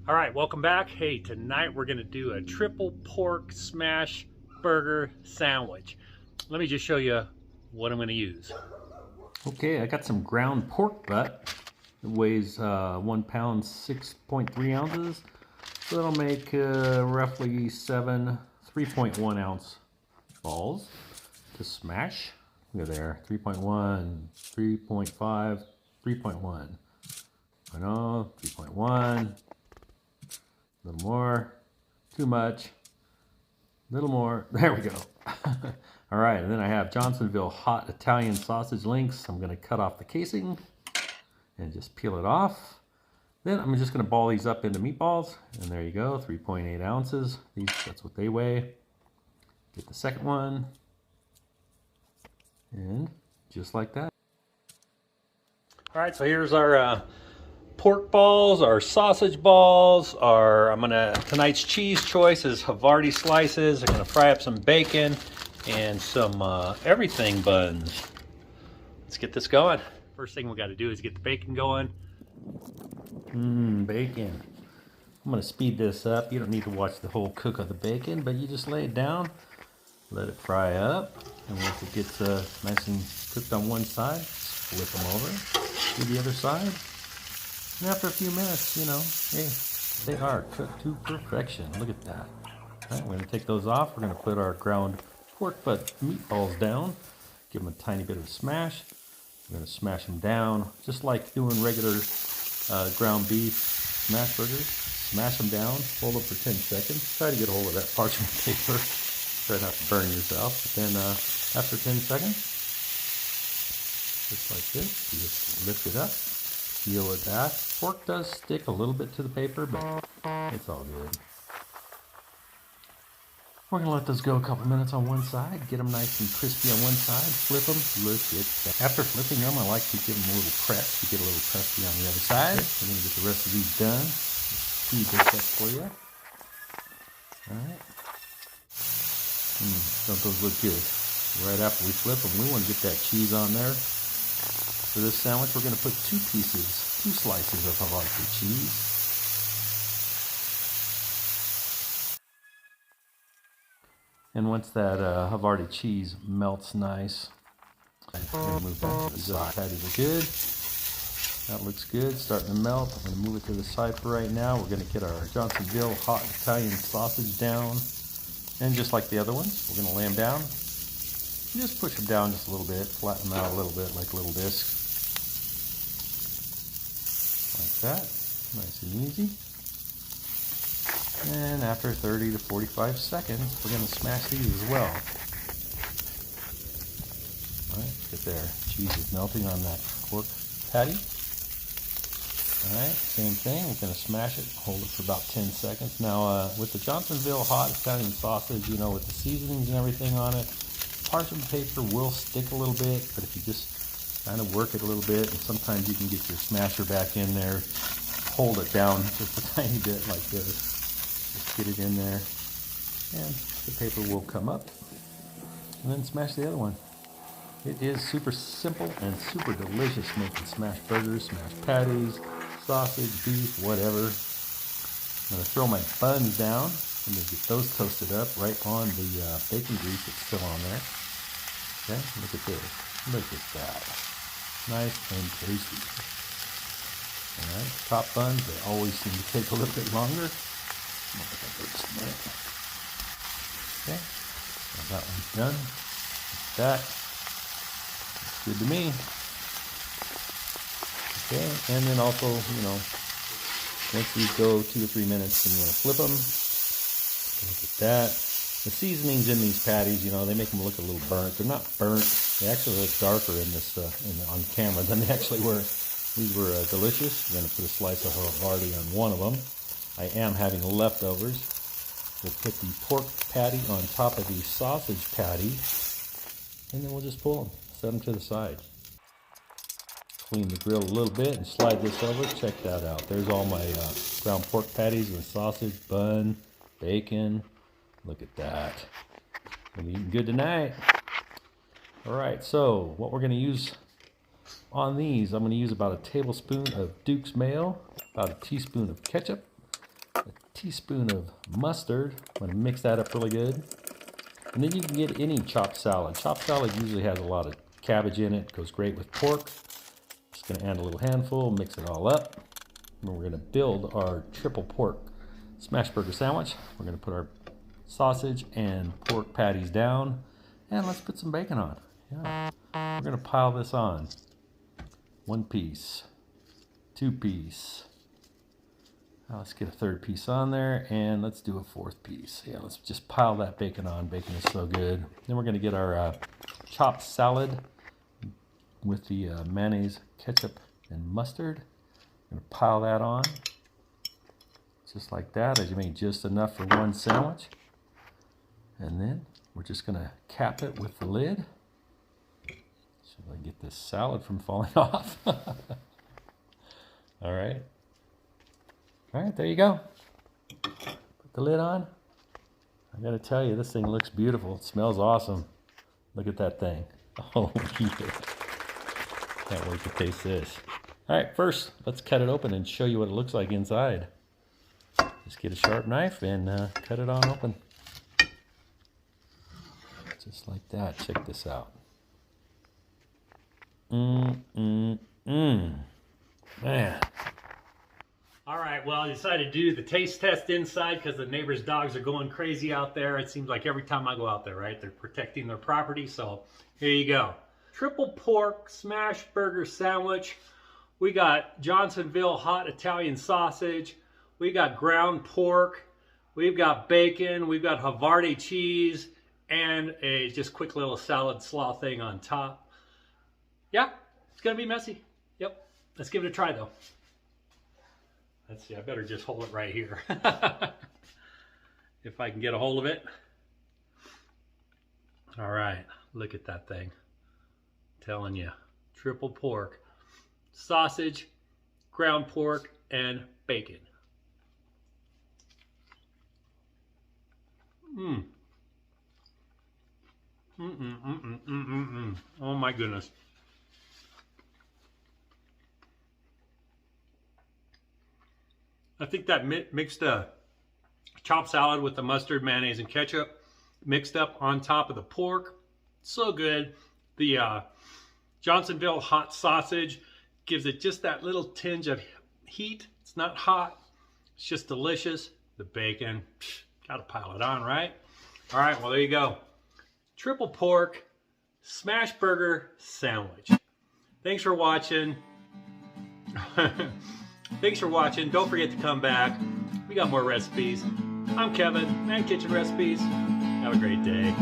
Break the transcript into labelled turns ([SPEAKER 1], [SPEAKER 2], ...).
[SPEAKER 1] All right, welcome back. Hey, tonight we're gonna do a triple pork smash burger sandwich. Let me just show you what I'm gonna use.
[SPEAKER 2] Okay, I got some ground pork butt. It weighs 1 pound, 6.3 ounces. So that'll make roughly 3.1 ounce balls to smash. Look at there, 3.1, 3.5, 3.1. I know, 3.1. A little more, too much, a little more, there we go. All right, and then I have Johnsonville HOT Italian sausage links. I'm gonna cut off the casing and just peel it off. Then I'm just gonna ball these up into meatballs, and there you go, 3.8 ounces. That's what they weigh. Get the second one, and just like that.
[SPEAKER 1] All right, so here's our pork balls, our sausage balls, tonight's cheese choice is Havarti slices. I'm gonna fry up some bacon and some everything buns. Let's get this going. First thing we gotta do is get the bacon going.
[SPEAKER 2] Bacon. I'm gonna speed this up. You don't need to watch the whole cook of the bacon, but you just lay it down, let it fry up, and once it gets nice and cooked on one side, flip them over to the other side. And after a few minutes, you know, hey, they are cooked to perfection. Look at that. All right, we're gonna take those off. We're gonna put our ground pork butt meatballs down, give them a tiny bit of a smash. We're gonna smash them down, just like doing regular ground beef smash burgers. Smash them down, hold them for 10 seconds. Try to get a hold of that parchment paper. Try not to burn yourself. But then after 10 seconds, just like this, you just lift it up, peel it back. Pork does stick a little bit to the paper, but it's all good. We're gonna let those go a couple minutes on one side, get them nice and crispy on one side, flip them, look at that. After flipping them, I like to give them a little press to get a little crispy on the other side. We're gonna get the rest of these done. Speed this up for you. All right. Don't those look good? Right after we flip them, we want to get that cheese on there. For this sandwich, we're going to put two slices of Havarti cheese. And once that Havarti cheese melts nice, we're going to move back to the side. Patties are good. That looks good, starting to melt. I'm going to move it to the side for right now. We're going to get our Johnsonville HOT Italian sausage down. And just like the other ones, we're going to lay them down. Just push them down just a little bit, flatten them out a little bit like little discs. Like that, nice and easy. And after 30 to 45 seconds, we're going to smash these as well. All right, get there. Cheese is melting on that pork patty. All right, same thing. We're going to smash it, hold it for about 10 seconds. Now, with the Johnsonville HOT Italian sausage, you know, with the seasonings and everything on it, parchment paper will stick a little bit, but if you just kind of work it a little bit, and sometimes you can get your smasher back in there, hold it down just a tiny bit like this. Just get it in there, and the paper will come up, and then smash the other one. It is super simple and super delicious making smash burgers, smash patties, sausage, beef, whatever. I'm going to throw my buns down. I'm going to get those toasted up right on the bacon grease that's still on there. Okay, look at this. Look at that. Nice and tasty. All right, top buns, they always seem to take a little bit longer. Okay, well, that one's done. Like that. Looks good to me. Okay, and then also, you know, once these go 2 or 3 minutes, then you want to flip them. Look at that. The seasonings in these patties, you know, they make them look a little burnt. They're not burnt. They actually look darker in this on camera than they actually were. These were delicious. We're going to put a slice of Havarti on one of them. I am having leftovers. We'll put the pork patty on top of the sausage patty, and then we'll just pull them, set them to the side. Clean the grill a little bit and slide this over. Check that out. There's all my ground pork patties and sausage, bun, bacon. Look at that. I'm eating good tonight. All right, so what we're going to use on these, I'm going to use about a tablespoon of Duke's mayo, about a teaspoon of ketchup, a teaspoon of mustard. I'm going to mix that up really good. And then you can get any chopped salad. Chopped salad usually has a lot of cabbage in it. Goes great with pork. Just going to add a little handful, mix it all up. And we're going to build our triple pork Smashburger sandwich. We're going to put our sausage and pork patties down. And let's put some bacon on. Yeah. We're going to pile this on. 1 piece. 2 piece. Now let's get a 3rd piece on there, and let's do a 4th piece. Yeah, let's just pile that bacon on. Bacon is so good. Then we're going to get our chopped salad with the mayonnaise, ketchup, and mustard. I'm going to pile that on, just like that, as you made just enough for one sandwich. And then we're just going to cap it with the lid. So I get this salad from falling off. All right. All right, there you go. Put the lid on. I gotta tell you, this thing looks beautiful. It smells awesome. Look at that thing. Oh, yeah. Can't wait to taste this. All right, first, let's cut it open and show you what it looks like inside. Just get a sharp knife and cut it on open. Just like that. Check this out. Man.
[SPEAKER 1] All right, well, I decided to do the taste test inside because the neighbors' dogs are going crazy out there. It seems like every time I go out there, right? They're protecting their property, so here you go. Triple pork smash burger sandwich. We got Johnsonville HOT Italian sausage. We got ground pork. We've got bacon. We've got Havarti cheese and a just quick little salad slaw thing on top. Yeah, it's going to be messy. Yep, let's give it a try, though. Let's see, I better just hold it right here. If I can get a hold of it. All right, look at that thing. I'm telling you, triple pork, sausage, ground pork, and bacon. Oh my goodness. I think that mixed chopped salad with the mustard, mayonnaise, and ketchup mixed up on top of the pork. So good. The Johnsonville hot sausage gives it just that little tinge of heat. It's not hot. It's just delicious. The bacon, gotta pile it on, right? All right, well, there you go. Triple pork smash burger sandwich. Thanks for watching. Thanks for watching. Don't forget to come back. We got more recipes. I'm Kevin, Man Kitchen Recipes. Have a great day.